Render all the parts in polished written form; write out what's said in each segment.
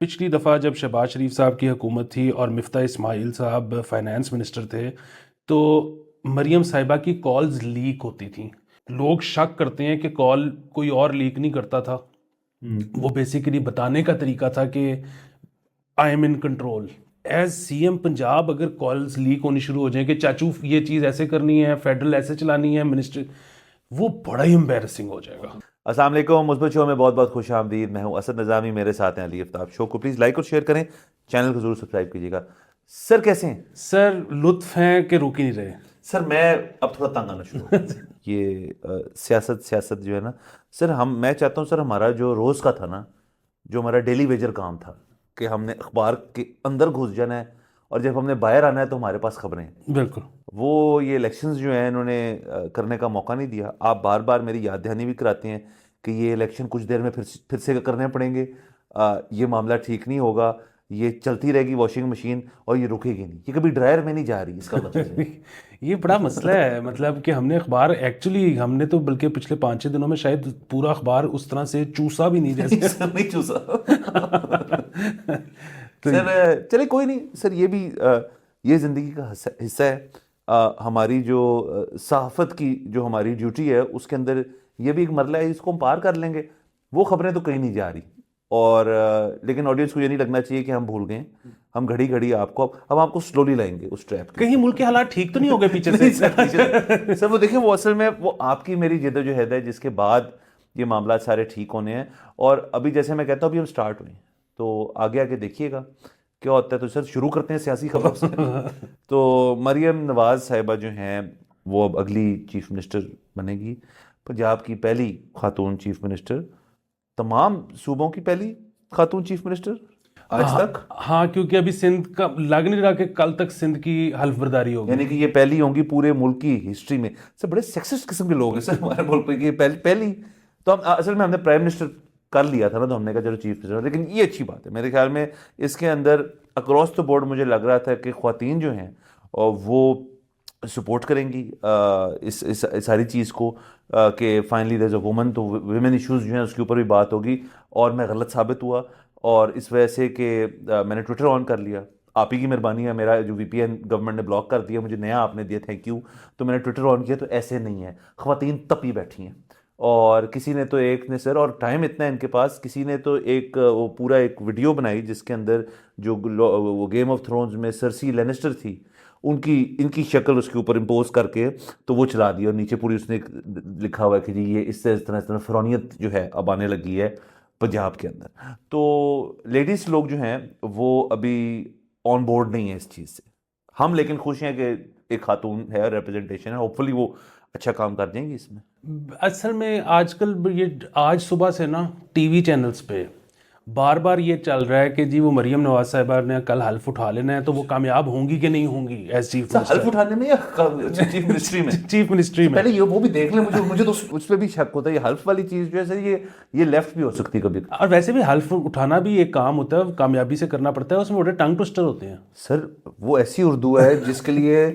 پچھلی دفعہ جب شہباز شریف صاحب کی حکومت تھی اور مفتاح اسماعیل صاحب فائنانس منسٹر تھے تو مریم صاحبہ کی کالز لیک ہوتی تھیں. لوگ شک کرتے ہیں کہ کال کوئی اور لیک نہیں کرتا تھا. وہ بیسیکلی بتانے کا طریقہ تھا کہ I am in control. As C M Punjab اگر کالز لیک ہونی شروع ہو جائیں کہ چاچو یہ چیز ایسے کرنی ہے, فیڈرل ایسے چلانی ہے, منسٹر, وہ بڑا ہی امبیرسنگ ہو جائے گا. السلام علیکم. مثبت شو میں بہت بہت خوش آمدید. میں ہوں اسد نظامی, میرے ساتھ ہیں علی افتاب. شو کو پلیز لائک اور شیئر کریں, چینل کو ضرور سبسکرائب کیجیے گا. سر کیسے ہیں؟ سر لطف ہیں کہ روک ہی نہیں رہے. سر میں اب تھوڑا تنگ آنا شروع ہو یہ سیاست جو ہے نا سر, میں چاہتا ہوں سر ہمارا جو روز کا تھا نا, جو ہمارا ڈیلی ویجر کام تھا کہ ہم نے اخبار کے اندر گھس جانا ہے اور جب ہم نے باہر آنا ہے تو ہمارے پاس خبریں ہیں. بالکل. وہ یہ الیکشنز جو ہیں انہوں نے کرنے کا موقع نہیں دیا. آپ بار بار میری یاد دہانی بھی کراتے ہیں کہ یہ الیکشن کچھ دیر میں پھر سے کرنے پڑیں گے, یہ معاملہ ٹھیک نہیں ہوگا, یہ چلتی رہے گی واشنگ مشین اور یہ رکے گی نہیں, یہ کبھی ڈرائر میں نہیں جا رہی. اس کا مطلب یہ بڑا مسئلہ ہے, مطلب کہ ہم نے اخبار ایکچولی ہم نے تو بلکہ پچھلے 5-6 دنوں میں شاید پورا اخبار اس طرح سے چوسا بھی نہیں جیسے نہیں چوسا. سر چلے کوئی نہیں سر, یہ زندگی کا حصہ ہے. ہماری جو صحافت کی جو ہماری ڈیوٹی ہے اس کے اندر یہ بھی ایک مرحلہ ہے, اس کو ہم پار کر لیں گے. وہ خبریں تو کہیں نہیں جا رہی, اور لیکن آڈینس کو یہ نہیں لگنا چاہیے کہ ہم بھول گئے. ہم گھڑی گھڑی آپ کو سلولی لائیں گے اس ٹریپ. کہیں ملک کے حالات ٹھیک تو نہیں ہو گئے پیچھے سے؟ سر وہ دیکھیں, وہ اصل میں وہ آپ کی میری جدوجہد ہے جس کے بعد یہ معاملات سارے ٹھیک ہونے ہیں. اور ابھی جیسے میں کہتا ہوں ابھی ہم سٹارٹ ہوئے ہیں, تو آگے آگے دیکھیے گا کیا ہوتا ہے. تو سر شروع کرتے ہیں سیاسی خبروں سے. تو مریم نواز صاحبہ جو ہیں وہ اب اگلی چیف منسٹر بنے گی, پنجاب کی پہلی خاتون چیف منسٹر, تمام صوبوں کی پہلی خاتون چیف منسٹر آج تک. ہاں, کیونکہ ابھی سندھ کا لگ نہیں رہا کہ کل تک سندھ کی حلف برداری ہوگی, یعنی کہ یہ پہلی ہوں گی پورے ملک کی ہسٹری میں. سر بڑے سیکسسٹ قسم کے لوگ ہیں سر ہمارے ملک میں, یہ پہلی. تو ہم اصل میں ہم نے پرائم منسٹر کر لیا تھا نا, تو ہم نے کہا چلو چیف منسٹر. لیکن یہ اچھی بات ہے میرے خیال میں. اس کے اندر اکراس دا بورڈ مجھے لگ رہا تھا کہ خواتین جو ہیں وہ سپورٹ کریں گی اس ساری چیز کو, کہ finally there is a woman, تو ویمن ایشوز جو ہیں اس کے اوپر بھی بات ہوگی. اور میں غلط ثابت ہوا, اور اس وجہ سے کہ میں نے ٹویٹر آن کر لیا. آپ ہی کی مہربانی ہے, میرا جو وی پی این گورنمنٹ نے بلاک کر دیا, مجھے نیا آپ نے دیا, تھینک یو. تو میں نے ٹویٹر آن کیا تو ایسے نہیں ہے, خواتین تپی بیٹھی ہیں. اور کسی نے تو ایک نے سر, اور ٹائم اتنا ہے ان کے پاس, کسی نے تو ایک وہ پورا ایک ویڈیو بنائی جس کے اندر جو وہ گیم آف تھرونز میں سرسی لینسٹر تھی ان کی شکل اس کے اوپر امپوز کر کے تو وہ چلا دی, اور نیچے پوری اس نے لکھا ہوا ہے کہ جی یہ اس طرح فرونیت جو ہے اب آنے لگی ہے پنجاب کے اندر. تو لیڈیز لوگ جو ہیں وہ ابھی آن بورڈ نہیں ہیں اس چیز سے. ہم لیکن خوش ہیں کہ ایک خاتون ہے, ریپرزنٹیشن ہے, ہوپ فلی وہ اچھا کام کر دیں گی اس میں. اصل میں آج کل یہ آج صبح سے نا ٹی وی چینلز پہ بار بار یہ چل رہا ہے کہ جی وہ مریم نواز صاحبہ نے کل حلف اٹھا لینا ہے, تو وہ کامیاب ہوں گی کہ نہیں ہوں گی ایز چیف منسٹر. حلف اٹھانے میں یا چیف منسٹری میں؟ چیف منسٹری میں. پہلے یہ وہ بھی دیکھ لیں, مجھے تو اس پہ بھی شک ہوتا ہے. یہ حلف والی چیز جو ہے سر یہ لیفٹ بھی ہو سکتی ہے کبھی. اور ویسے بھی حلف اٹھانا بھی ایک کام ہوتا ہے, کامیابی سے کرنا پڑتا ہے, اس میں بڑے ٹنگ ٹوسٹر ہوتے ہیں. سر وہ ایسی اردو ہے جس کے لیے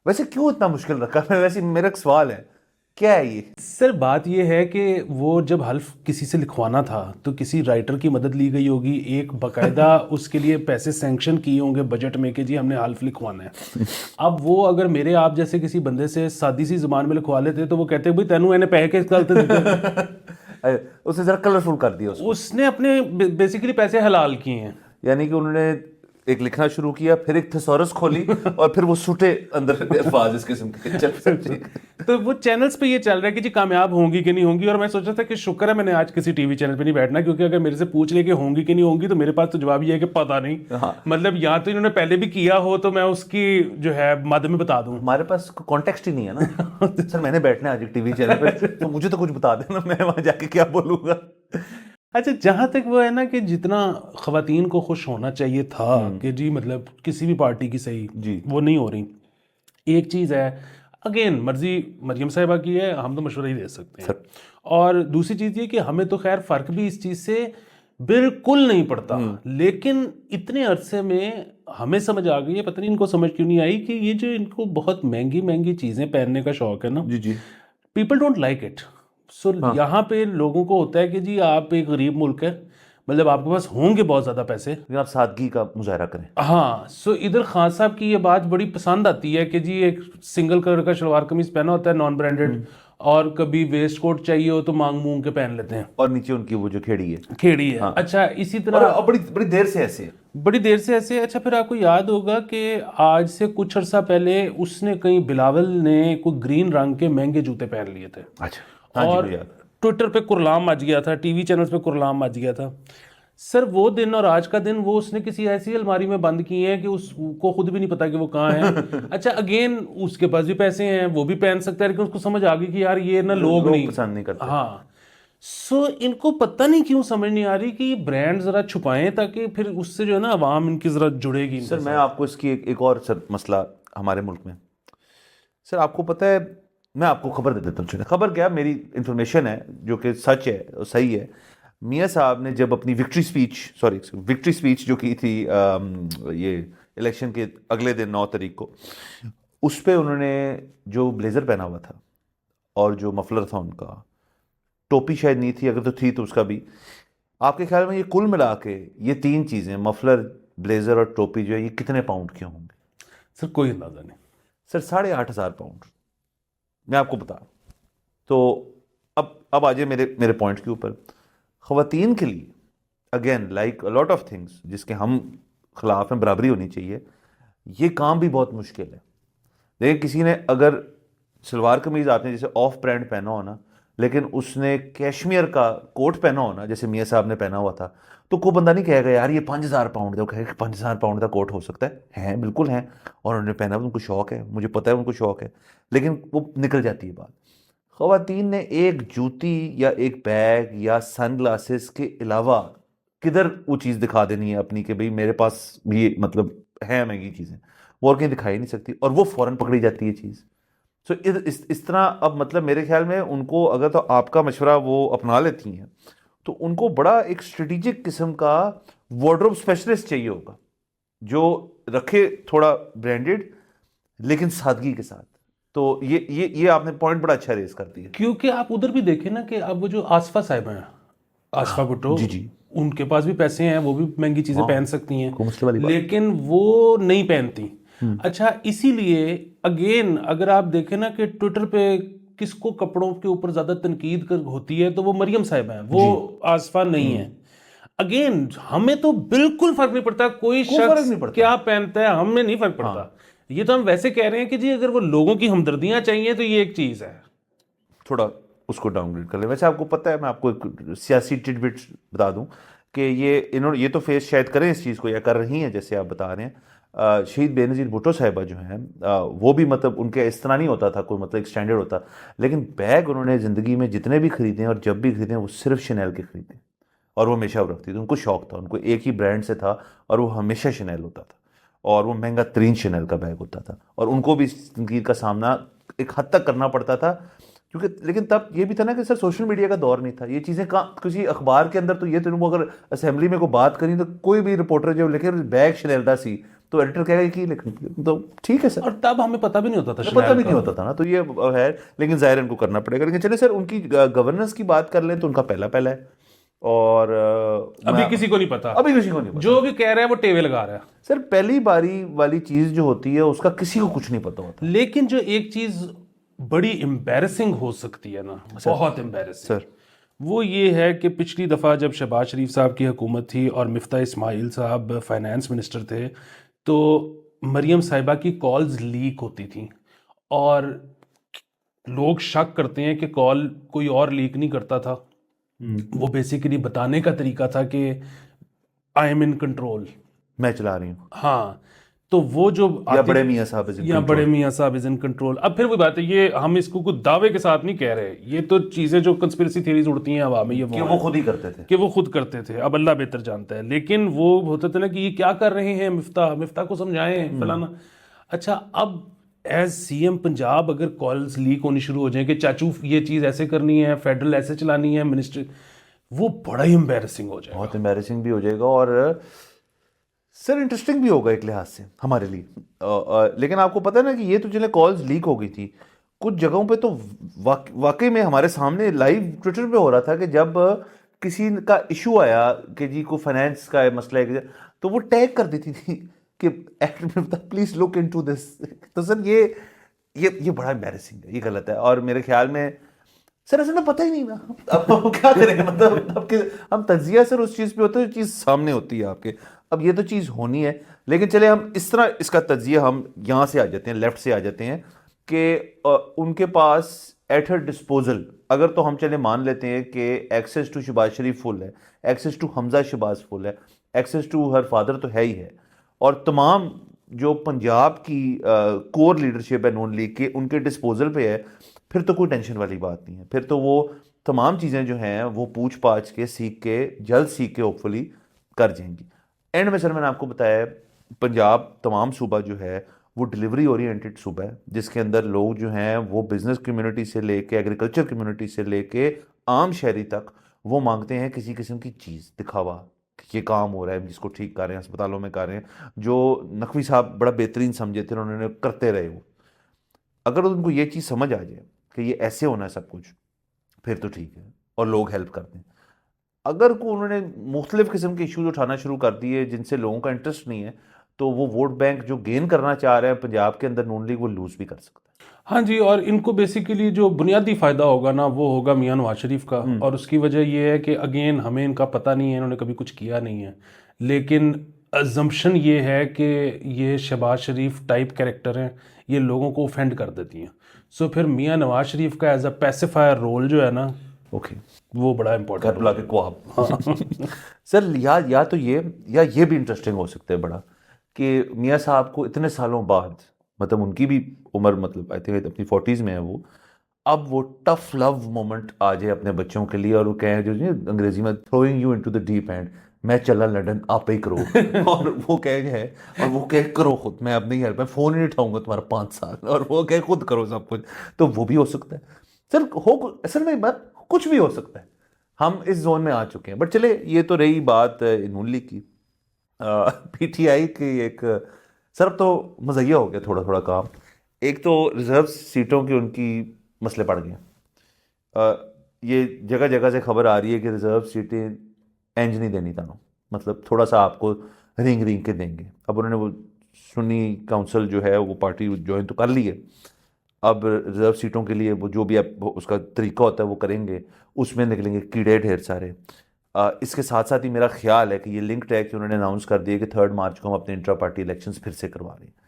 ویسے کیوں اتنا مشکل رکھا ہے, ویسے میرا ایک سوال ہے, کیا ہے یہ؟ سر بات یہ ہے کہ وہ جب حلف کسی سے لکھوانا تھا تو کسی رائٹر کی مدد لی گئی ہوگی, ایک باقاعدہ اس کے لیے پیسے سینکشن کیے ہوں گے بجٹ میں کہ جی ہم نے حلف لکھوانا ہے. اب وہ اگر میرے آپ جیسے کسی بندے سے سادی سی زبان میں لکھوا لیتے تو وہ کہتے ہیں بھائی تینوں نے پیسے کس گل تے دیتے. اس نے ذرا کلرفل کر دیا اس نے اپنے بیسیکلی پیسے حلال کیے ہیں. یعنی کہ انہوں نے ایک لکھنا شروع کیا, پھر ایک تھسورس کھولی, اور پھر وہ سوٹے اندر الفاظ اس قسم کے. تو وہ چینلز پہ یہ چل رہا ہے کہ جی کامیاب ہوں گی کہ نہیں ہوں گی. اور میں سوچا تھا کہ شکر ہے میں نے آج کسی ٹی وی چینل پہ نہیں بیٹھنا, کیونکہ اگر میرے سے پوچھ لے کہ ہوں گی کہ نہیں ہوں گی تو میرے پاس تو جواب یہ ہے کہ پتہ نہیں. مطلب یا تو انہوں نے پہلے بھی کیا ہو تو میں اس کی جو ہے مد میں بتا دوں. ہمارے پاس کانٹیکسٹ ہی نہیں ہے نا سر. میں نے بیٹھنا ہے آج ٹی وی چینل پہ, تو مجھے تو کچھ بتا دینا, میں وہاں جا کے کیا بولوں گا. اچھا, جہاں تک وہ ہے نا کہ جتنا خواتین کو خوش ہونا چاہیے تھا کہ جی مطلب کسی بھی پارٹی کی صحیح جی وہ نہیں ہو رہی. ایک چیز ہے, اگین مرضی مریم صاحبہ کی ہے, ہم تو مشورہ ہی دے سکتے ہیں. اور دوسری چیز یہ کہ ہمیں تو خیر فرق بھی اس چیز سے بالکل نہیں پڑتا, لیکن اتنے عرصے میں ہمیں سمجھ آ گئی ہے, پتہ نہیں ان کو سمجھ کیوں نہیں آئی کہ یہ جو ان کو بہت مہنگی مہنگی چیزیں پہننے کا شوق ہے نا, جی پیپل ڈونٹ لائک اٹ. سو یہاں پہ لوگوں کو ہوتا ہے کہ جی آپ ایک غریب ملک ہے, مطلب آپ کے پاس ہوں گے بہت زیادہ پیسے. لیکن آپ سادگی کا مظاہرہ کریں. ہاں سو ادھر خان صاحب کی یہ بات بڑی پسند آتی ہے کہ جی ایک سنگل کلر کا شلوار قمیض پہنا ہوتا ہے نان برانڈیڈ, اور کبھی ویسٹ کوٹ چاہیے ہو تو مانگ مونگ کے پہن لیتے ہیں, اور نیچے ان کی وہ جو کھیڑی ہے. کھیڑی ہے. اچھا اسی طرح اور بڑی دیر سے ایسے بڑی دیر سے ایسے. اچھا پھر آپ کو یاد ہوگا کہ آج سے کچھ عرصہ پہلے اس نے کہیں بلاول نے کوئی گرین رنگ کے مہنگے جوتے پہن لیے تھے, اچھا اور ٹویٹر پہ کرلام مچ گیا تھا, ٹی وی چینلز پہ کرلام مچ گیا تھا. سر وہ دن اور آج کا دن وہ اس نے کسی ایسی الماری میں بند کیے ہیں کہ اس کو خود بھی نہیں پتا کہ وہ کہاں ہے. اچھا اگین اس کے پاس بھی پیسے ہیں, وہ بھی پہن سکتا ہے, لیکن اس کو سمجھ آ گئی کہ یار یہ نا لوگ نہیں پسند نہیں کرتے. ہاں سو ان کو پتہ نہیں کیوں سمجھ نہیں آ رہی کہ یہ برانڈ ذرا چھپائیں تاکہ پھر اس سے جو ہے نا عوام ان کی ذرا جڑے گی. سر میں آپ کو اس کی ایک اور سر مسئلہ ہمارے ملک میں, سر آپ کو پتہ ہے, میں آپ کو خبر دے دیتا ہوں. خبر کیا, میری انفارمیشن ہے جو کہ سچ ہے, صحیح ہے. میاں صاحب نے جب اپنی وکٹری اسپیچ جو کی تھی یہ الیکشن کے اگلے دن 9 تاریخ کو, اس پہ انہوں نے جو بلیزر پہنا ہوا تھا اور جو مفلر تھا ان کا, ٹوپی شاید نہیں تھی, اگر تو تھی تو اس کا بھی, آپ کے خیال میں یہ کل ملا کے یہ 3 چیزیں مفلر, بلیزر اور ٹوپی جو ہے یہ کتنے پاؤنڈ کے ہوں گے؟ سر کوئی اندازہ نہیں. سر 8,500 پاؤنڈ, میں آپ کو بتا. تو اب آ جائے میرے پوائنٹ کے اوپر. خواتین کے لیے again like lot of things جس کے ہم خلاف ہیں, برابری ہونی چاہیے, یہ کام بھی بہت مشکل ہے. دیکھیں کسی نے اگر شلوار قمیض آتے ہیں جیسے آف برانڈ پہنا ہونا, لیکن اس نے کیشمیر کا کوٹ پہنا ہونا جیسے میاں صاحب نے پہنا ہوا تھا, تو کوئی بندہ نہیں کہے گا یار یہ 5,000 پاؤنڈ ہے. وہ کہے گا 5,000 پاؤنڈ کا کوٹ ہو سکتا ہے, بالکل ہیں, اور انہوں نے پہنا, ان کو شوق ہے, مجھے پتہ ہے ان کو شوق ہے, لیکن وہ نکل جاتی ہے بات. خواتین نے ایک جوتی یا ایک بیگ یا سن گلاسز کے علاوہ کدھر وہ چیز دکھا دینی ہے اپنی کہ بھئی میرے پاس بھی مطلب ہے مہنگی چیزیں, وہ اور کہیں دکھائی نہیں سکتی, اور وہ فوراً پکڑی جاتی ہے چیز. سو اس طرح اب مطلب میرے خیال میں ان کو اگر تو آپ کا مشورہ وہ اپنا لیتی ہیں تو ان کو بڑا ایک اسٹریٹجک قسم کا وارڈروب اسپیشلسٹ چاہیے ہوگا جو رکھے تھوڑا برانڈیڈ لیکن سادگی کے ساتھ. تو یہ آپ نے پوائنٹ بڑا اچھا ریز کر دیا. کیونکہ آپ ادھر بھی دیکھیں نا کہ اب وہ جو آصفہ صاحب ہیں, آصفہ بھٹو, جی ان کے پاس بھی پیسے ہیں, وہ بھی مہنگی چیزیں پہن سکتی ہیں, لیکن وہ نہیں پہنتی. اچھا اسی لیے اگین اگر آپ دیکھیں نا کہ ٹویٹر پہ کس کو کپڑوں کے اوپر زیادہ تنقید ہوتی ہے تو وہ مریم صاحب ہیں, وہ آصفہ نہیں ہیں. اگین ہمیں تو بالکل فرق نہیں پڑتا کوئی شخص کیا پہنتا ہے, ہمیں نہیں فرق پڑتا. یہ تو ہم ویسے کہہ رہے ہیں کہ جی اگر وہ لوگوں کی ہمدردیاں چاہیے تو یہ ایک چیز ہے, تھوڑا اس کو ڈاؤن گریڈ کر لیں. ویسے آپ کو پتہ ہے, میں آپ کو ایک سیاسی ٹڈ بٹ بتا دوں کہ یہ تو فیس شاید کریں اس چیز کو, یا کر رہی ہیں جیسے آپ بتا رہے ہیں. شہید بے نظیر بھٹو صاحبہ جو ہیں وہ بھی مطلب ان کے اس طرح نہیں ہوتا تھا کوئی مطلب ایک اسٹینڈرڈ ہوتا, لیکن بیگ انہوں نے زندگی میں جتنے بھی خریدے ہیں اور جب بھی خریدے ہیں وہ صرف شنیل کے خریدے, اور وہ ہمیشہ وہ رکھتی تھی. ان کو شوق تھا, ان کو ایک ہی برانڈ سے تھا, اور وہ ہمیشہ شنیل ہوتا تھا, اور وہ مہنگا ترین شنیل کا بیگ ہوتا تھا, اور ان کو بھی اس تنقید کا سامنا ایک حد تک کرنا پڑتا تھا. کیونکہ لیکن تب یہ بھی تھا نا کہ سر سوشل میڈیا کا دور نہیں تھا, یہ چیزیں کسی اخبار کے اندر تو یہ تو اگر اسمبلی میں کوئی بات کریں تو کوئی بھی رپورٹر جو لکھے بیگ شنیل دا سی تو ایڈیٹر کہے گا کہ لکھیں, تو ٹھیک ہے سر. اور تب ہمیں پتہ بھی نہیں ہوتا تھا, پتہ بھی نہیں ہوتا تھا نا, تو یہ ہے. لیکن ظاہر ان کو کرنا پڑے گا. لیکن چلے سر ان کی گورننس کی بات کر لیں تو ان کا پہلا ہے, اور ابھی کسی کو نہیں پتا, جو بھی کہہ رہا ہے وہ ٹیوے لگا رہا ہے. سر پہلی باری والی چیز جو ہوتی ہے اس کا کسی کو کچھ نہیں پتا ہوتا. لیکن جو ایک چیز بڑی امبیرسنگ ہو سکتی ہے نا, بہت امبیرسنگ سر, وہ یہ ہے کہ پچھلی دفعہ جب شہباز شریف صاحب کی حکومت تھی اور مفتاح اسماعیل صاحب فائنانس منسٹر تھے, تو مریم صاحبہ کی کالز لیک ہوتی تھیں, اور لوگ شک کرتے ہیں کہ کال کوئی اور لیک نہیں کرتا تھا. وہ بیسیکلی بتانے کا طریقہ تھا کہ آئی ایم ان کنٹرول, میں چلا رہی ہوں. ہاں, تو وہ جو یا بڑے میاں صاحب از ان کنٹرول. اب پھر وہی بات ہے, یہ ہم اس کو کوئی دعوے کے ساتھ نہیں کہہ رہے, یہ تو چیزیں جو کنسپریسی تھیریز اڑتی ہیں ہوا میں, یہ کہ وہ خود ہی کرتے تھے, کہ وہ خود کرتے تھے, اب اللہ بہتر جانتا ہے. لیکن وہ ہوتا تھا نا کہ یہ کیا کر رہے ہیں, مفتاح کو سمجھائیں فلانا. اچھا اب ایز سی ایم پنجاب اگر کالز لیک ہونی شروع ہو جائیں کہ چاچو یہ چیز ایسے کرنی ہے, فیڈرل ایسے چلانی ہے, منسٹر, وہ بڑا ہی امبیرسنگ ہو جائے گا. بہت امبیرسنگ بھی ہو جائے گا, اور سر انٹرسٹنگ بھی ہوگا ایک لحاظ سے ہمارے لیے. لیکن آپ کو پتہ ہے نا کہ یہ تو چلے کالز لیک ہو گئی تھی, کچھ جگہوں پہ تو واقعی میں ہمارے سامنے لائیو ٹویٹر پہ ہو رہا تھا کہ جب کسی کا ایشو آیا کہ جی کوئی فائنینس کا مسئلہ ہے تو وہ ٹیگ کر دیتی تھی کہ please look in to this. تو سر یہ بڑا امبیرسنگ ہے, یہ غلط ہے. اور میرے خیال میں سر اصل میں پتہ ہی نہیں نا, اب ہم کیا کریں گے, مطلب اب کہ ہم تجزیہ سر اس چیز پہ ہوتا ہے جو چیز سامنے ہوتی ہے آپ کے. اب یہ تو چیز ہونی ہے, لیکن چلے ہم اس طرح اس کا تجزیہ ہم یہاں سے آ جاتے ہیں, لیفٹ سے آ جاتے ہیں کہ ان کے پاس ایٹ ہر ڈسپوزل, اگر تو ہم چلے مان لیتے ہیں کہ ایکسیس ٹو شہباز شریف فل ہے, ایکسیس ٹو حمزہ شہباز فل ہے, ایکسیس ٹو ہر فادر تو ہے ہی ہے, اور تمام جو پنجاب کی کور لیڈرشپ ہے نون لیگ کی ان کے ڈسپوزل پہ ہے, پھر تو کوئی ٹینشن والی بات نہیں ہے. پھر تو وہ تمام چیزیں جو ہیں وہ پوچھ پاچھ کے سیکھ کے جلد سیکھ کے ہوپفلی کر جائیں گی. اینڈ میں سر میں نے آپ کو بتایا پنجاب تمام صوبہ جو ہے وہ ڈلیوری اورینٹڈ صوبہ ہے, جس کے اندر لوگ جو ہیں وہ بزنس کمیونٹی سے لے کے ایگریکلچر کمیونٹی سے لے کے عام شہری تک وہ مانگتے ہیں کسی قسم کی چیز, دکھاوا کہ یہ کام ہو رہا ہے, جس کو ٹھیک کر رہے ہیں, اسپتالوں میں کر رہے ہیں, جو نقوی صاحب بڑا بہترین سمجھے تھے انہوں نے کرتے رہے. وہ اگر ان کو یہ چیز سمجھ آ جائے کہ یہ ایسے ہونا ہے سب کچھ, پھر تو ٹھیک ہے اور لوگ ہیلپ کرتے ہیں. اگر کو انہوں نے مختلف قسم کے ایشوز اٹھانا شروع کر دیے جن سے لوگوں کا انٹرسٹ نہیں ہے, تو وہ ووٹ بینک جو گین کرنا چاہ رہے ہیں پنجاب کے اندر نون لیگ, وہ لوز بھی کر سکتا ہے. ہاں جی, اور ان کو بیسیکلی جو بنیادی فائدہ ہوگا نا وہ ہوگا میاں نواز شریف کا, اور اس کی وجہ یہ ہے کہ اگین ہمیں ان کا پتہ نہیں ہے, انہوں نے کبھی کچھ کیا نہیں ہے, لیکن ازمپشن یہ ہے کہ یہ شہباز شریف ٹائپ کریکٹر ہیں, یہ لوگوں کو اوفینڈ کر دیتی ہیں. سو پھر میاں نواز شریف کا ایز اے پیسیفائر رول جو ہے نا, اوکے, وہ بڑا گھر امپورٹنٹ بلا کے کواب. سر یا تو یہ بھی انٹرسٹنگ ہو سکتا ہے بڑا, کہ میاں صاحب کو اتنے سالوں بعد, مطلب ان کی بھی عمر مطلب آئی تھنک اپنی 40s میں ہے وہ, اب وہ ٹف لو مومنٹ آ جائے اپنے بچوں کے لیے, اور وہ کہیں جو انگریزی میں throwing you into the deep and, میں چلا لنڈن آپ ہی کرو, اور وہ کہے ہے, اور وہ کہے کرو خود, میں اب نہیں ہیلپ, میں فون ہی نہیں اٹھاؤں گا تمہارا 5 سال, اور وہ کہے خود کرو سب کچھ. تو وہ بھی ہو سکتا ہے سر, اصل میں بات کچھ بھی ہو سکتا ہے, ہم اس زون میں آ چکے ہیں. بٹ چلے یہ تو رہی بات نون لیگ کی. پی ٹی آئی کی ایک سر اب تو مزیہ ہو گیا تھوڑا تھوڑا کام. ایک تو ریزرو سیٹوں کی ان کی مسئلے پڑ گئے, یہ جگہ جگہ سے خبر آ رہی ہے کہ ریزرو سیٹیں اینج نہیں دینی تھا, مطلب تھوڑا سا آپ کو رینگ رینگ کے دیں گے. اب انہوں نے وہ سنی کونسل جو ہے وہ پارٹی جوائن تو کر لی ہے, اب ریزرو سیٹوں کے لیے وہ جو بھی اب اس کا طریقہ ہوتا ہے وہ کریں گے, اس میں نکلیں گے کیڑے ڈھیر سارے. اس کے ساتھ ساتھ ہی میرا خیال ہے کہ یہ لنکڈ ہے کہ انہوں نے اناؤنس کر دیا کہ 3 مارچ کو ہم اپنے انٹرا پارٹی الیکشنز پھر سے کروا رہے ہیں.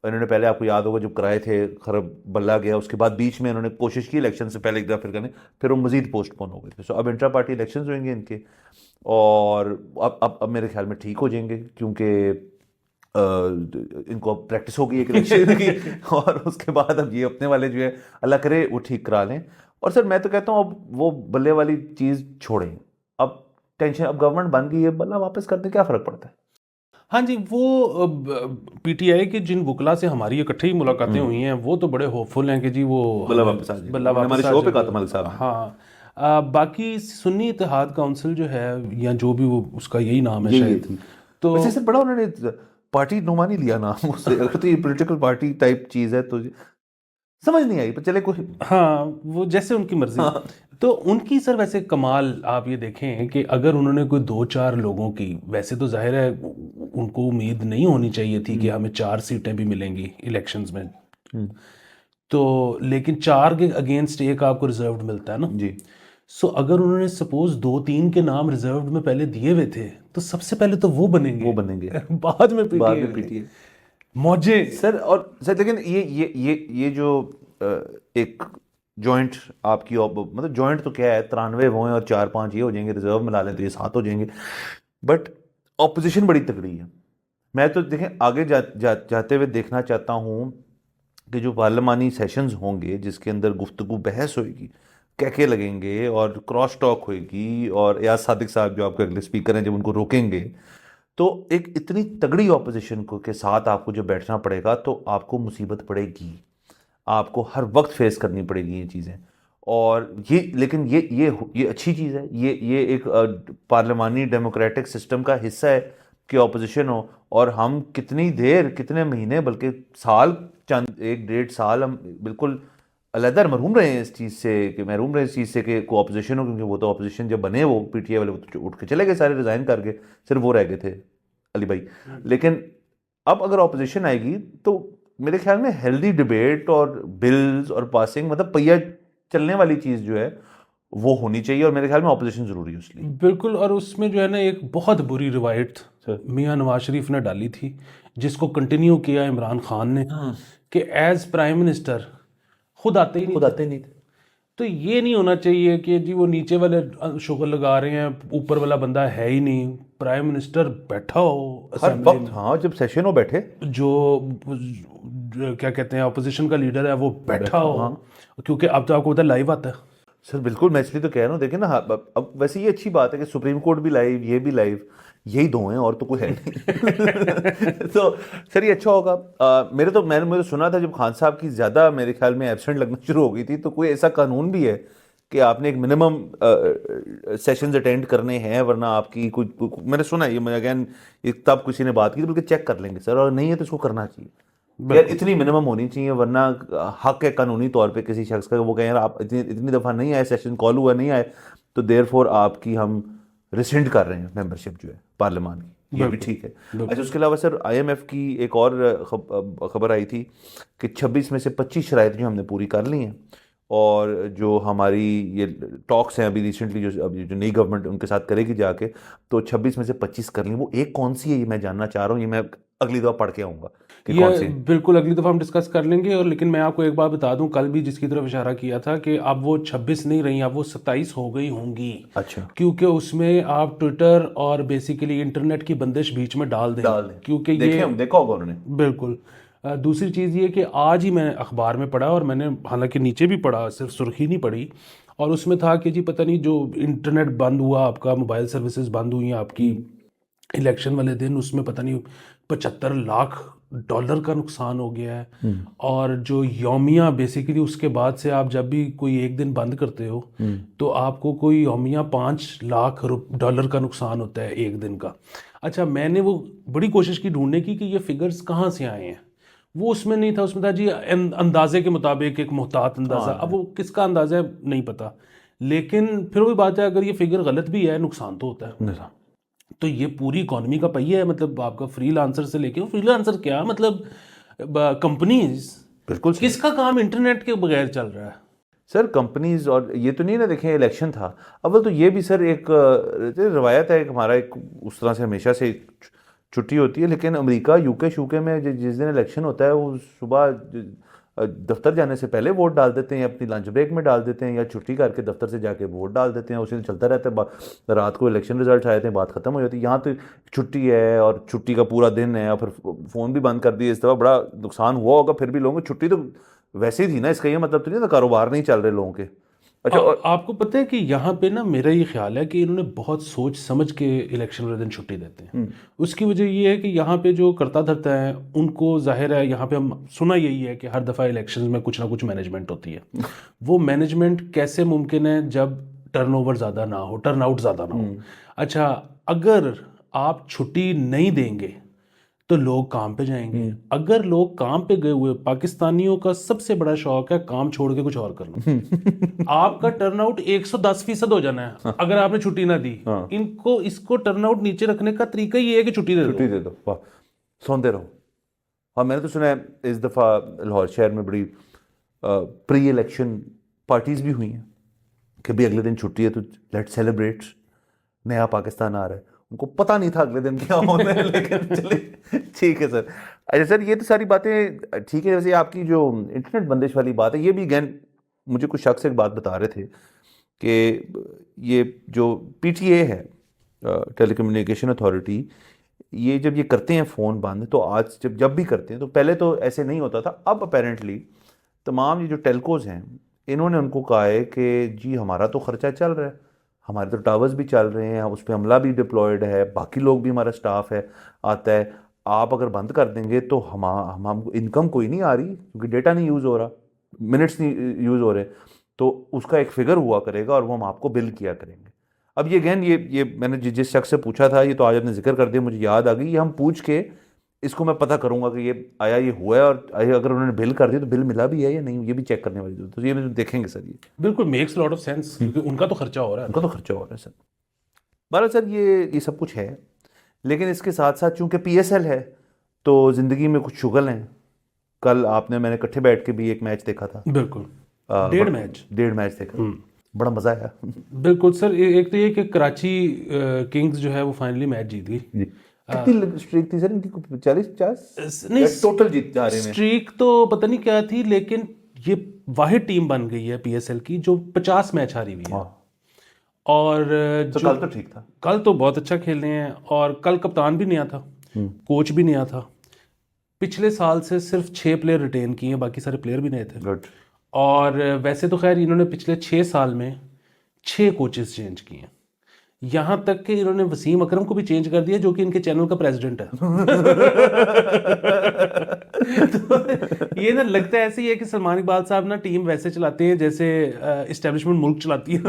انہوں نے پہلے آپ کو یاد ہوگا جب کرائے تھے خراب بلّا گیا, اس کے بعد بیچ میں انہوں نے کوشش کی الیکشن سے پہلے ایک دفعہ پھر کرنے, پھر وہ مزید پوسٹ پون ہو گئے تھے. سو اب انٹرا پارٹی الیکشنز ہوئیں گے ان کے, اور اب میرے خیال میں ٹھیک ہو جائیں گے, کیونکہ ان کو اب پریکٹس ہو گئی ایک الیکشن کی, اور اس کے بعد اب یہ اپنے والے جو ہے اللہ کرے وہ ٹھیک کرا لیں. اور سر میں تو کہتا ہوں اب وہ بلے والی چیز چھوڑیں, اب ٹینشن, اب گورنمنٹ بن گئی ہے, بلّہ واپس کرتے کیا فرق پڑتا ہے. ہاں جی, وہ پی ٹی آئی کے جن وکلا سے ہماری اکٹھے ہی ملاقاتیں ہوئی ہیں وہ تو بڑے ہوپ فل ہیں کہ جی وہ بلّہ واپس آ جائے, بلّہ ہمارے واپس آ شو پہ جائے کہا گا. تھا ملک صاحب نے. ہاں, باقی سنی اتحاد کونسل جو ہے, یا جو بھی وہ اس کا یہی نام ہے شاید, تو ویسے سر بڑا انہوں نے پارٹی نما نہیں لیا نام اس سے, اگر تو یہ پولیٹیکل پارٹی ٹائپ چیز ہے تو سمجھ نہیں آئی, پر چلے کوئی, ہاں وہ جیسے ان کی مرضی. تو ان کی سر ویسے کمال آپ یہ دیکھیں کہ اگر انہوں نے کوئی 2-4 لوگوں کی, ویسے تو ظاہر ہے ان کو امید نہیں ہونی چاہیے تھی کہ ہمیں 4 سیٹیں بھی ملیں گی الیکشنز میں, تو لیکن 4 کے اگینسٹ 1 آپ کو ریزروڈ ملتا ہے نا جی. سو اگر انہوں نے سپوز 2-3 کے نام ریزروڈ میں پہلے دیے ہوئے تھے تو سب سے پہلے تو وہ بنیں گے, بعد میں پی ٹی آئی موجے. سر اور سر لیکن یہ جو ایک جوائنٹ آپ کی مطلب جوائنٹ تو کیا ہے 93 وہ ہیں اور 4-5 یہ ہو جائیں گے, ریزرو ملا لیں تو یہ 7 ہو جائیں گے, بٹ اپوزیشن بڑی تگڑی ہے. میں تو دیکھیں آگے جاتے ہوئے دیکھنا چاہتا ہوں کہ جو پارلیمانی سیشنز ہوں گے جس کے اندر گفتگو بحث ہوئے گی, کہکے لگیں گے اور کراس ٹاک ہوئے گی, اور ایاز صادق صاحب جو آپ کے اگلے اسپیکر ہیں جب ان کو روکیں گے, تو ایک اتنی تگڑی اپوزیشن کو کے ساتھ آپ کو جو بیٹھنا پڑے گا تو آپ کو مصیبت پڑے گی, آپ کو ہر وقت فیس کرنی پڑے گی یہ چیزیں. اور لیکن یہ اچھی چیز ہے, یہ ایک پارلیمانی ڈیموکریٹک سسٹم کا حصہ ہے کہ اپوزیشن ہو, اور ہم کتنی دیر, کتنے مہینے, بلکہ سال, چند 1-1.5 سال ہم بالکل علیحدہ محروم رہے ہیں اس چیز سے کہ کوئی اپوزیشن ہو، کیونکہ وہ تو اپوزیشن جب بنے وہ پی ٹی آئی والے وہ تو اٹھ کے چلے گئے سارے، ریزائن کر کے صرف وہ رہ گئے تھے علی بھائی. لیکن اب اگر اپوزیشن آئے گی تو میرے خیال میں ہیلدی ڈبیٹ اور بلز اور پاسنگ، مطلب پہیہ چلنے والی چیز جو ہے وہ ہونی چاہیے، اور میرے خیال میں اپوزیشن ضروری ہے اس لیے. بالکل. اور اس میں جو ہے نا ایک بہت بری روایت میاں نواز شریف نے ڈالی تھی، جس کو کنٹینیو کیا عمران خان نے، کہ ایز پرائم منسٹر خود آتے ہی نہیں تھے. تو یہ نہیں ہونا چاہیے کہ جی وہ نیچے والے شغل لگا رہے ہیں، اوپر والا بندہ ہے ہی نہیں. پرائم منسٹر بیٹھا ہو ہر وقت، ہاں جب سیشن ہو بیٹھے، جو کیا کہتے ہیں اپوزیشن کا لیڈر ہے وہ بیٹھا ہو، کیونکہ اب تو آپ کو پتہ لائیو آتا ہے. سر بالکل، میں اس لیے تو کہہ رہا ہوں، دیکھیں نا اب ویسے یہ اچھی بات ہے کہ سپریم کورٹ بھی لائیو، یہ بھی لائیو، یہی دو ہیں اور تو کوئی ہے نہیں. تو سر یہ اچھا ہوگا. میں نے تو سنا تھا جب خان صاحب کی زیادہ میرے خیال میں ایبسنٹ لگنا شروع ہو گئی تھی، تو کوئی ایسا قانون بھی ہے کہ آپ نے ایک منیمم سیشنز اٹینڈ کرنے ہیں، ورنہ آپ کی کوئی، میں نے سنا ہے یہ اگین تب کسی نے بات کی تو بلکہ چیک کر لیں گے سر، اور نہیں ہے تو اس کو کرنا چاہیے یار، اتنی منیمم ہونی چاہیے، ورنہ حق ہے قانونی طور پہ کسی شخص کا وہ کہیں یار آپ اتنی دفعہ نہیں آئے، سیشن کال ہوا نہیں آئے، تو دیر فور آپ کی ہم ریسنڈ کر رہے ہیں ممبرشپ جو ہے پارلیمان کی، یہ بھی ٹھیک ہے. اچھا اس کے علاوہ سر آئی ایم ایف کی ایک اور خبر آئی تھی کہ 26 میں سے 25 شرائط جو ہم نے پوری کر لی ہیں، اور جو ہماری یہ ٹاکس ہیں ابھی ریسنٹلی جو نئی گورنمنٹ ان کے ساتھ کرے گی جا کے، تو 26 میں سے 25 کر لیں. وہ ایک کون سی ہے یہ میں جاننا چاہ رہا ہوں، یہ میں اگلی دفعہ پڑھ کے آؤں گا. یہ بالکل اگلی دفعہ ہم ڈسکس کر لیں گے. اور لیکن میں آپ کو ایک بات بتا دوں، کل بھی جس کی طرف اشارہ کیا تھا کہ اب وہ 26 نہیں رہی، اب وہ 27 ہو گئی ہوں گی. اچھا، کیونکہ اس میں آپ ٹویٹر اور بیسیکلی انٹرنیٹ کی بندش بیچ میں ڈال دیں، کیونکہ یہ دیکھا ہوگا انہوں نے. بالکل. دوسری چیز یہ کہ آج ہی میں نے اخبار میں پڑھا، اور میں نے حالانکہ نیچے بھی پڑھا، صرف سرخی نہیں پڑھی، اور اس میں تھا کہ جی پتہ نہیں جو انٹرنیٹ بند ہوا آپ کا، موبائل سروسز بند ہوئی ہیں آپ کی الیکشن والے دن، اس میں پتہ نہیں 75 لاکھ ڈالر کا نقصان ہو گیا ہے. اور جو یومیہ بیسیکلی اس کے بعد سے آپ جب بھی کوئی ایک دن بند کرتے ہو تو آپ کو کوئی یومیہ 5 لاکھ ڈالر کا نقصان ہوتا ہے ایک دن کا. اچھا میں نے وہ بڑی کوشش کی ڈھونڈنے کی کہ یہ فگرز کہاں سے آئے ہیں. وہ اس میں نہیں تھا، اس میں تھا جی اندازے کے مطابق ایک محتاط اندازہ. اب وہ کس کا اندازہ ہے نہیں پتا، لیکن پھر وہی بات ہے اگر یہ فگر غلط بھی ہے نقصان تو ہوتا ہے. تو یہ پوری اکانومی کا پہیہ ہے، مطلب آپ کا فری لانسر سے لے کے، فری لانسر کیا مطلب کمپنیز، بالکل کس کا کام انٹرنیٹ کے بغیر چل رہا ہے سر. کمپنیز، اور یہ تو نہیں نا، دیکھیں الیکشن تھا اول تو یہ بھی سر ایک روایت ہے، ہمارا ایک اس طرح سے ہمیشہ سے چھٹی ہوتی ہے، لیکن امریکہ یو کے میں جس دن الیکشن ہوتا ہے وہ صبح دفتر جانے سے پہلے ووٹ ڈال دیتے ہیں، یا اپنی لنچ بریک میں ڈال دیتے ہیں، یا چھٹی کر کے دفتر سے جا کے ووٹ ڈال دیتے ہیں. اسی دن چلتا رہتا ہے، رات کو الیکشن رزلٹ آئے تھے، بات ختم ہو جاتی ہے. یہاں تو چھٹی ہے اور چھٹی کا پورا دن ہے، اور پھر فون بھی بند کر دیے. اس دفعہ بڑا نقصان ہوا ہوگا پھر بھی لوگوں کو. چھٹی تو ویسے ہی تھی نا، اس کا یہ مطلب تو نہیں تھا کاروبار نہیں چل رہے لوگوں کے. اچھا آپ کو پتہ ہے کہ یہاں پہ نا میرا یہ خیال ہے کہ انہوں نے بہت سوچ سمجھ کے الیکشن والے دن چھٹی دیتے ہیں. اس کی وجہ یہ ہے کہ یہاں پہ جو کرتا دھرتا ہے ان کو ظاہر ہے، یہاں پہ ہم سنا یہی ہے کہ ہر دفعہ الیکشن میں کچھ نہ کچھ مینجمنٹ ہوتی ہے. وہ مینجمنٹ کیسے ممکن ہے جب ٹرن اوور زیادہ نہ ہو، ٹرن آؤٹ زیادہ نہ ہو. اچھا اگر آپ چھٹی نہیں دیں گے تو لوگ کام پہ جائیں گے. اگر لوگ کام پہ گئے ہوئے، پاکستانیوں کا سب سے بڑا شوق ہے کام چھوڑ کے کچھ اور کرنا. آپ کا ٹرن آؤٹ 110% ہو جانا ہے اگر آپ نے چھٹی نہ دی. اس کو ٹرن آؤٹ نیچے رکھنے کا طریقہ یہ ہے کہ چھٹی دے دو، سوندے رہو. اور میں نے تو سنا ہے اس دفعہ لاہور شہر میں بڑی پری الیکشن پارٹیز بھی ہوئی ہیں کہ بھی اگلے دن چھٹی ہے تو لیٹ سیلیبریٹ، نیا پاکستان آ رہا ہے. ان کو پتہ نہیں تھا اگلے دن کیا ہونا ہے، لیکن چلے ٹھیک ہے سر. اچھا سر یہ تو ساری باتیں ٹھیک ہے. ویسے آپ کی جو انٹرنیٹ بندش والی بات ہے، یہ بھی گین مجھے کچھ شخص ایک بات بتا رہے تھے کہ یہ جو پی ٹی اے ہے، ٹیلی کمیونیکیشن اتھارٹی، یہ جب یہ کرتے ہیں فون بند، تو آج جب بھی کرتے ہیں تو پہلے تو ایسے نہیں ہوتا تھا. اب اپیرنٹلی تمام یہ جو ٹیلکوز ہیں انہوں نے ان کو کہا ہے کہ جی ہمارا تو خرچہ چل رہا ہے، ہمارے تو ٹاورز بھی چل رہے ہیں، اس پہ عملہ بھی ڈپلائڈ ہے، باقی لوگ بھی، ہمارا سٹاف ہے آتا ہے. آپ اگر بند کر دیں گے تو ہم کو انکم کوئی نہیں آ رہی، کیونکہ ڈیٹا نہیں یوز ہو رہا، منٹس نہیں یوز ہو رہے، تو اس کا ایک فگر ہوا کرے گا اور وہ ہم آپ کو بل کیا کریں گے. اب یہ اگین یہ میں نے جس شخص سے پوچھا تھا، یہ تو آج آپ نے ذکر کر دیا مجھے یاد آ گئی، یہ ہم پوچھ کے اس کو میں پتہ کروں گا کہ یہ آیا یہ ہوا ہے، اور اگر انہوں نے بل کر دی تو بل ملا بھی ہے یا نہیں، یہ بھی چیک کرنے والی ضرورت ہے. تو یہ بھی دیکھیں گے سر. یہ بالکل میکس لاٹ آف سینس، کیونکہ ان کا تو خرچہ ہو رہا ہے. ان کا تو خرچہ ہو رہا ہے سر. بہرحال سر یہ سب کچھ ہے، لیکن اس کے ساتھ ساتھ چونکہ پی ایس ایل ہے تو زندگی میں کچھ شغل ہیں. کل میں نے اکٹھے بیٹھ کے بھی ایک میچ دیکھا تھا. بالکل 1.5 میچ دیکھا، بڑا مزہ آیا. بالکل سر. ایک تو یہ کہ کراچی کنگز جو ہے وہ فائنلی میچ جیت گئی. کتنی اسٹریک تھی سر ان کی؟ 40 نہیں ٹوٹل جیت جا رہے ہیں. اسٹریک تو پتہ نہیں کیا تھی، لیکن یہ واحد ٹیم بن گئی ہے پی ایس ایل کی جو 50 میچ ہاری ہوئی ہے. اور کل تو ٹھیک تھا، کل تو بہت اچھا کھیل رہے ہیں. اور کل کپتان بھی نیا تھا، کوچ بھی نیا تھا. پچھلے سال سے صرف 6 پلیئر ریٹین کیے ہیں، باقی سارے پلیئر بھی نئے تھے. گڈ. اور ویسے تو خیر انہوں نے پچھلے 6 سال میں 6 کوچز چینج کیے ہیں. یہاں تک کہ انہوں نے وسیم اکرم کو بھی چینج کر دیا جو کہ ان کے چینل کا پریزیڈنٹ ہے. تو یہ نا لگتا ہے ایسے ہی ہے کہ سلمان اقبال صاحب نا ٹیم ویسے چلاتے ہیں جیسے اسٹیبلشمنٹ ملک چلاتی ہے.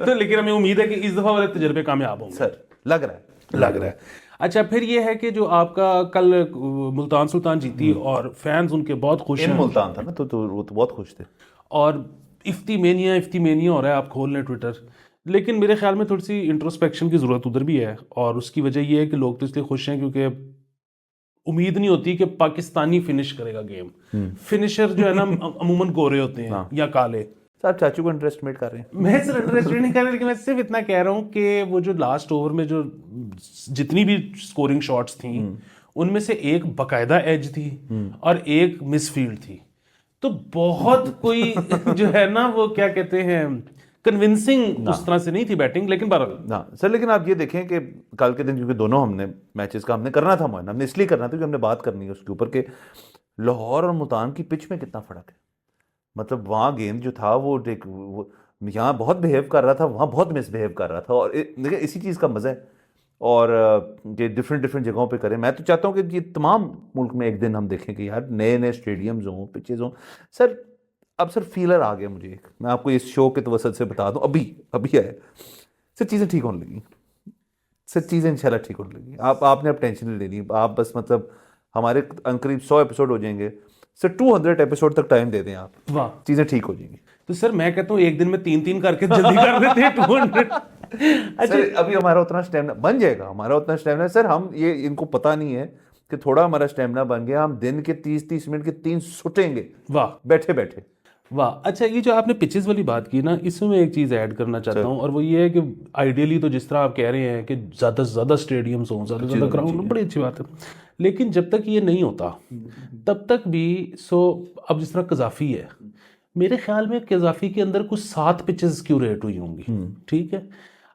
تو لیکن ہمیں امید ہے کہ اس دفعہ والے تجربے کامیاب ہوں گے. سر لگ رہا ہے. اچھا پھر یہ ہے کہ جو آپ کا کل ملتان سلطان جیتی اور فینز ان کے بہت خوش ہیں. ملتان تھا نا تو وہ تو بہت خوش تھے. اور افتی مینیا ہو رہا ہے، آپ کھول لیں ٹویٹر. لیکن میرے خیال میں تھوڑی سی انٹروسپیکشن کی ضرورت ادھر بھی ہے، اور اس کی وجہ یہ ہے کہ لوگ تو اس لیے خوش ہیں کیونکہ امید نہیں ہوتی کہ پاکستانی فنش کرے گا گیم. فنشر جو ہے نا عموماً گورے ہوتے ہیں یا کالے. صاحب چاچو کو انٹرسٹ میٹ کر رہے ہیں. میں سر انٹرسٹ نہیں کر رہا، لیکن میں صرف اتنا کہہ رہا ہوں کہ وہ جو لاسٹ اوور میں جو جتنی بھی سکورنگ شاٹس تھیں ان میں سے ایک باقاعدہ ایج تھی اور ایک مس فیلڈ تھی. تو بہت کوئی جو ہے نا وہ کیا کہتے ہیں کنونسنگ اس طرح سے نہیں تھی بیٹنگ. لیکن ہاں سر، لیکن آپ یہ دیکھیں کہ کل کے دن کیونکہ دونوں ہم نے میچز کا ہم نے کرنا تھا معائنہ، ہم نے اس لیے کرنا تھا کہ ہم نے بات کرنی ہے اس کے اوپر کہ لاہور اور ملتان کی پچ میں کتنا فرق ہے. مطلب وہاں گیند جو تھا وہ یہاں بہت بہیو کر رہا تھا، وہاں بہت مس بہیو کر رہا تھا. اور دیکھیں اسی چیز کا مزہ ہے، اور یہ ڈفرینٹ جگہوں پہ کریں. میں تو چاہتا ہوں کہ یہ تمام ملک میں ایک دن ہم دیکھیں کہ یار نئے اسٹیڈیمز ہوں، پچز ہوں. سر اب سر فیلر آ گیا مجھے ایک، میں آپ کو اس شو کے توسط سے بتا دوں، ابھی آئے سر چیزیں ٹھیک ہونے لگی. سر چیزیں انشاءاللہ ٹھیک ہونے لگی. آپ نے اب ٹینشن نہیں لینی. آپ بس مطلب ہمارے قریب 100 ایپیسوڈ ہو جائیں گے سر. 200 ایپیسوڈ تک ٹائم دے دیں آپ، واہ چیزیں ٹھیک ہو جائیں گی. تو سر میں کہتا ہوں ایک دن میں 3 کر کے جلدی کر لیتے ہیں 200. اچھا ابھی ہمارا اتنا اسٹیمنا بن جائے گا، ہمارا اتنا اسٹیمنا سر. ہم یہ ان کو پتہ نہیں ہے کہ تھوڑا ہمارا اسٹیمنا بن گیا، ہم دن کے 30 منٹ کے 3 سٹیں گے. واہ بیٹھے. واہ. اچھا یہ جو آپ نے پچز والی بات کی نا، اس میں ایک چیز ایڈ کرنا چاہتا ہوں، اور وہ یہ ہے کہ آئیڈیلی تو جس طرح آپ کہہ رہے ہیں کہ زیادہ سے زیادہ اسٹیڈیمز ہوں، زیادہ سے زیادہ گراؤنڈ ہوں، بڑی اچھی بات ہے. لیکن جب تک یہ نہیں ہوتا تب تک بھی اب جس طرح قذافی ہے، میرے خیال میں قذافی کے اندر کچھ 7 پچز کیوریٹ ہوئی ہوں گی. ٹھیک ہے.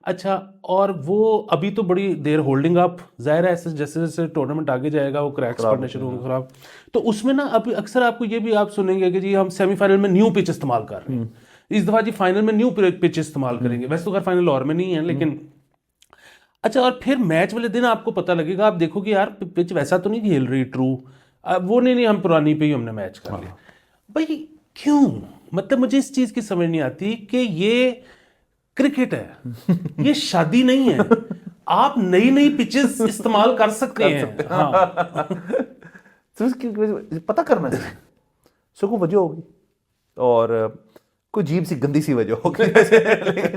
اچھا اور وہ ابھی تو بڑی دیر ہولڈنگ اپ، ظاہر ہے جیسے جیسے ٹورنامنٹ آگے جائے گا وہ کریکس پڑنے شروع ہوں گے خراب. تو اس میں نا اب اکثر آپ کو یہ بھی آپ سنیں گے کہ جی ہم سیمی فائنل میں نیو پچ استعمال کر رہے ہیں، اس دفعہ جی فائنل میں نیو پچ استعمال کریں گے. ویسے تو خیر فائنل لاہور میں نہیں ہے لیکن اچھا. اور پھر میچ والے دن آپ کو پتہ لگے گا، آپ دیکھو کہ یار پچ ویسا تو نہیں کھیل رہی ٹرو، وہ نہیں ہم پرانی پہ ہی ہم نے میچ کر لیا. بھائی کیوں؟ مطلب مجھے اس چیز کی سمجھ نہیں آتی کہ یہ کرکٹ ہے، یہ شادی نہیں ہے. آپ نئی پچز استعمال کر سکتے ہیں. پتہ کرنا ہے سو کو وجہ ہوگی اور کوئی عجیب سی گندی سی وجہ ہوگی.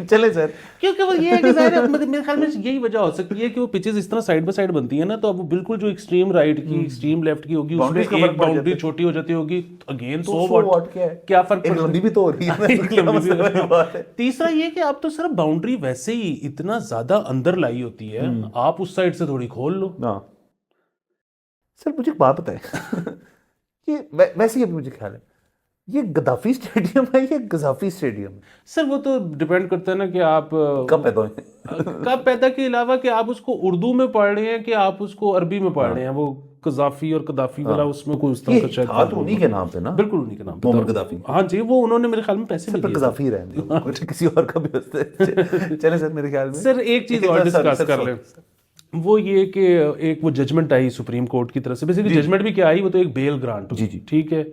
چلے سر کیونکہ وہ یہ ہے کہ ظاہر ہے میرے خیال میں یہی وجہ ہو سکتی ہے کہ وہ پچز اس طرح سائڈ بائی سائڈ بنتی ہیں نا، تو اب وہ بالکل جو ایکسٹریم رائٹ کی ایکسٹریم لیفٹ کی ہوگی اس میں ایک باؤنڈری چھوٹی ہو جاتی ہوگی. اگین 100 واٹ کیا فرق پڑتا ہے؟ لمبی بھی تو ہو رہی ہے. تیسرا یہ کہ آپ تو صرف باؤنڈری ویسے ہی اتنا زیادہ اندر لائی ہوتی ہے، آپ اس سائڈ سے تھوڑی کھول لو. سر مجھے ایک بات بتائیں، یہ ویسے ہی مجھے خیال ہے یہ گدافی اسٹیڈیم ہے یا گزافی اسٹیڈیم؟ سر وہ تو ڈیپینڈ کرتا ہے نا کہ آپ کب پیدا ہوئے، کب پیدا کے علاوہ کہ آپ اس کو اردو میں پڑھ رہے ہیں کہ آپ اس کو عربی میں پڑھ رہے ہیں. وہ قذافی اور قذافی والا اس میں کوئی اس طرح کا شاید انہی کے نام پہ نا، بالکل انہی کے نام پہ محمد قذافی. ہاں جی، وہ انہوں نے میرے خیال میں پیسے بھی دیے. قذافی رہنے کسی اور کا بھی ہوتے. چلیں سر میرے خیال میں سر ایک چیز اور ڈسکس کر لیں، وہ یہ کہ ایک وہ ججمنٹ آئی سپریم کورٹ کی طرف سے. بیسیکلی ججمنٹ بھی کیا آئی، وہ تو ایک بیل گرانٹ. جی ٹھیک ہے.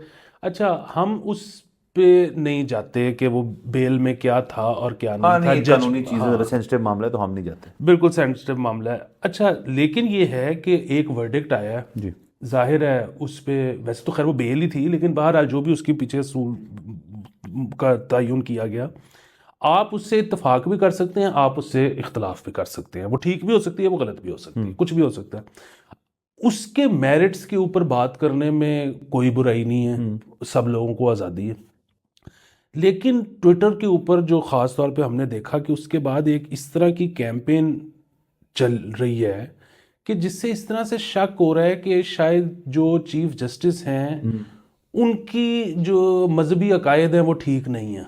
اچھا ہم اس پہ نہیں جاتے کہ وہ بیل میں کیا تھا اور کیا نہیں تھا. جج قانونی چیزیں سینسٹیو معاملہ ہے تو ہم نہیں جاتے. بالکل سینسٹیو معاملہ ہے. اچھا لیکن یہ ہے کہ ایک ورڈکٹ آیا ہے, جی ظاہر ہے اس پہ ویسے تو خیر وہ بیل ہی تھی, لیکن بہرحال جو بھی اس کے پیچھے اصول کا تعین کیا گیا, آپ اس سے اتفاق بھی کر سکتے ہیں, آپ اس سے اختلاف بھی کر سکتے ہیں. وہ ٹھیک بھی ہو سکتی ہے, وہ غلط بھی ہو سکتی ہے, کچھ بھی ہو سکتا ہے. اس کے میرٹس کے اوپر بات کرنے میں کوئی برائی نہیں ہے, سب لوگوں کو آزادی ہے. لیکن ٹویٹر کے اوپر جو خاص طور پہ ہم نے دیکھا کہ اس کے بعد ایک اس طرح کی کیمپین چل رہی ہے کہ جس سے اس طرح سے شک ہو رہا ہے کہ شاید جو چیف جسٹس ہیں ان کی جو مذہبی عقائد ہیں وہ ٹھیک نہیں ہیں.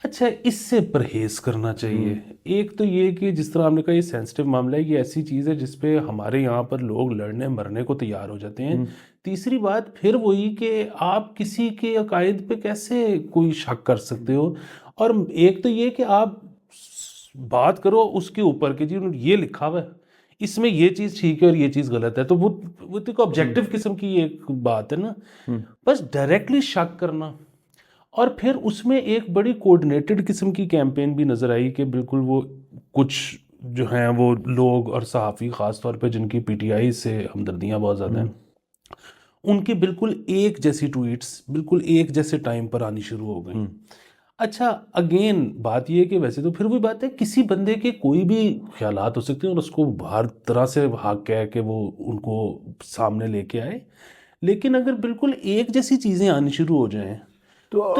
اچھا اس سے پرہیز کرنا چاہیے. ایک تو یہ کہ جس طرح ہم نے کہا یہ سینسٹیو معاملہ ہے, یہ ایسی چیز ہے جس پہ ہمارے یہاں پر لوگ لڑنے مرنے کو تیار ہو جاتے ہیں. تیسری بات پھر وہی کہ آپ کسی کے عقائد پہ کیسے کوئی شک کر سکتے ہو. اور ایک تو یہ کہ آپ بات کرو اس کے اوپر کہ جی انہوں نے یہ لکھا ہوا ہے, اس میں یہ چیز ٹھیک ہے اور یہ چیز غلط ہے, تو وہ تو آبجیکٹو قسم کی ایک بات ہے نا. بس ڈائریکٹلی شک کرنا. اور پھر اس میں ایک بڑی کوآرڈینیٹڈ قسم کی کیمپین بھی نظر آئی کہ بالکل وہ کچھ جو ہیں وہ لوگ اور صحافی خاص طور پہ جن کی پی ٹی آئی سے ہمدردیاں بہت زیادہ ہیں, ان کی بالکل ایک جیسی ٹویٹس بالکل ایک جیسے ٹائم پر آنی شروع ہو گئیں. اچھا اگین بات یہ کہ ویسے تو پھر وہی بات ہے, کسی بندے کے کوئی بھی خیالات ہو سکتے ہیں اور اس کو ہر طرح سے حق کہہ کہ وہ ان کو سامنے لے کے آئے, لیکن اگر بالکل ایک جیسی چیزیں آنی شروع ہو جائیں تو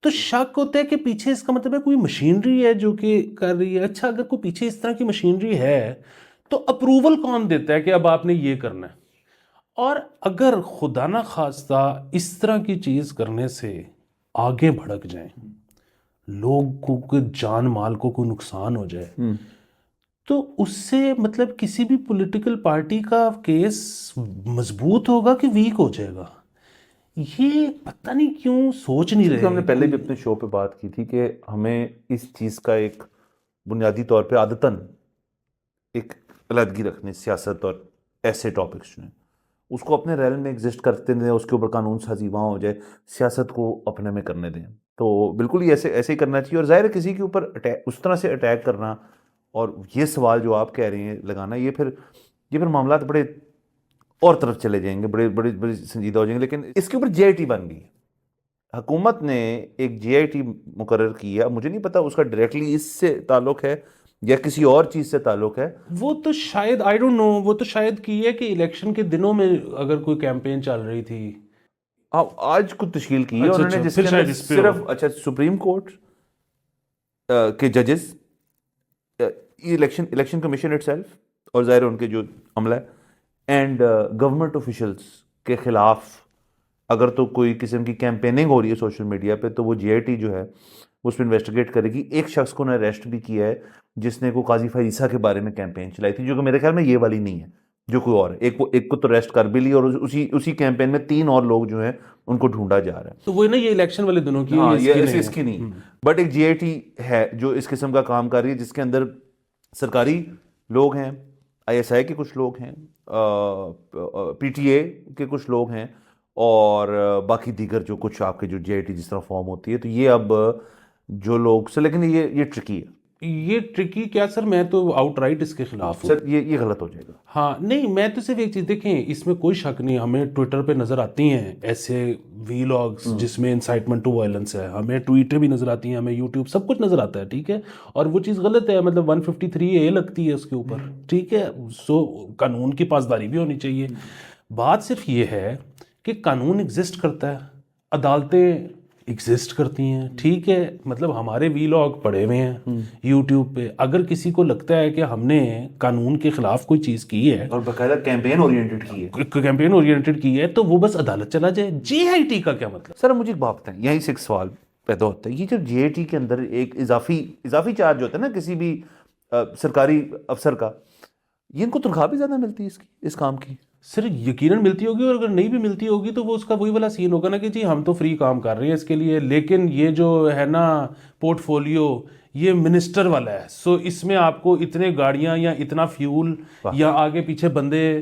شک ہوتا ہے کہ پیچھے اس کا مطلب ہے کوئی مشینری ہے جو کہ کر رہی ہے. اچھا اگر کوئی پیچھے اس طرح کی مشینری ہے تو اپروول کون دیتا ہے کہ اب آپ نے یہ کرنا ہے؟ اور اگر خدا نہ خواستہ اس طرح کی چیز کرنے سے آگے بھڑک جائیں, لوگ کو جان مال کو کوئی نقصان ہو جائے, تو اس سے مطلب کسی بھی پولیٹیکل پارٹی کا کیس مضبوط ہوگا کہ ویک ہو جائے گا. یہ پتہ نہیں کیوں سوچ نہیں رہے. ہم نے پہلے بھی اپنے شو پہ بات کی تھی کہ ہمیں اس چیز کا ایک بنیادی طور پہ عادتاً ایک علیحدگی رکھنے, سیاست اور ایسے ٹاپکس جو ہیں اس کو اپنے ریل میں ایگزسٹ کرتے دیں, اس کے اوپر قانون سازی وہاں ہو جائے, سیاست کو اپنے میں کرنے دیں. تو بالکل ہی ایسے ہی کرنا چاہیے. اور ظاہر ہے کسی کے اوپر اس طرح سے اٹیک کرنا اور یہ سوال جو آپ کہہ رہے ہیں لگانا, یہ پھر معاملات بڑے اور طرف چلے جائیں گے, بڑے سنجیدہ ہو جائیں گے. لیکن اس کے اوپر جے آئی ٹی بن گئی, حکومت نے ایک جے آئی ٹی مقرر کی ہے. مجھے نہیں پتا اس کا ڈائریکٹلی اس سے تعلق ہے یا کسی اور چیز سے تعلق ہے. وہ تو شاید آئی ڈونٹ نو, وہ تو شاید کی ہے کہ الیکشن کے دنوں میں اگر کوئی کیمپین چل رہی تھی, آج کچھ تشکیل کی ہے انہوں نے جس کے اندر صرف سپریم کورٹ کے ججز, الیکشن کمیشن اٹ سیلف اور ظاہر ان کے جو عملہ ہے اینڈ گورنمنٹ آفیشلس کے خلاف اگر تو کوئی قسم کی کیمپیننگ ہو رہی ہے سوشل میڈیا پہ تو وہ جے آئی ٹی جو ہے اس پہ انویسٹیگیٹ کرے گی. ایک شخص کو انہوں نے اریسٹ بھی کیا ہے جس نے کوئی قاضی فریسہ کے بارے میں کیمپین چلائی تھی, جو کہ میرے خیال میں یہ والی نہیں ہے, جو کوئی اور ہے. ایک کو تو اریسٹ کر بھی لی اور اسی کیمپین میں 3 اور لوگ جو ہیں ان کو ڈھونڈا جا رہا ہے. تو وہ نا یہ الیکشن والے دنوں کی, اس کی نہیں, بٹ ایک جے آئی ٹی ہے جو اس قسم کا کام کر رہی ہے, جس کے اندر سرکاری لوگ ہیں, آئی ایس آئی کے کچھ لوگ ہیں, پی ٹی اے کے کچھ لوگ ہیں اور باقی دیگر جو کچھ آپ کے جو جے آئی ٹی جس طرح فارم ہوتی ہے. تو یہ اب جو لوگ سے, لیکن یہ ٹرکی ہے. یہ ٹرکی کیا سر, میں تو آؤٹ رائٹ اس کے خلاف ہوں سر. یہ غلط ہو جائے گا. ہاں نہیں, میں تو صرف ایک چیز دیکھیں, اس میں کوئی شک نہیں, ہمیں ٹویٹر پہ نظر آتی ہیں ایسے ویلاگس جس میں انسائٹمنٹ ٹو وائلنس ہے, ہمیں ٹویٹر بھی نظر آتی ہیں, ہمیں یوٹیوب سب کچھ نظر آتا ہے, ٹھیک ہے, اور وہ چیز غلط ہے, مطلب 153A لگتی ہے اس کے اوپر, ٹھیک ہے. سو قانون کی پاسداری بھی ہونی چاہیے. بات صرف یہ ہے کہ قانون ایگزسٹ کرتا ہے, عدالتیں ایگزسٹ کرتی ہیں, ٹھیک ہے, مطلب ہمارے ویلاگ پڑے ہوئے ہیں یوٹیوب پہ. اگر کسی کو لگتا ہے کہ ہم نے قانون کے خلاف کوئی چیز کی ہے اور باقاعدہ کیمپین اورینٹڈ کی ہے تو وہ بس عدالت چلا جائے. جے آئی ٹی کا کیا مطلب؟ سر مجھے ایک بات بتائیں, یہیں سے ایک سوال پیدا ہوتا ہے, یہ جو جے آئی ٹی کے اندر ایک اضافی چارج ہوتا ہے نا کسی بھی سرکاری افسر کا, یہ ان کو تنخواہ بھی زیادہ ملتی ہے اس کام کی؟ سر یقیناً ملتی ہوگی, اور اگر نہیں بھی ملتی ہوگی تو وہ اس کا وہی والا سین ہوگا نا کہ جی ہم تو فری کام کر رہے ہیں اس کے لیے, لیکن یہ جو ہے نا پورٹ فولیو یہ منسٹر والا ہے, سو اس میں آپ کو اتنے گاڑیاں یا اتنا فیول یا آگے پیچھے بندے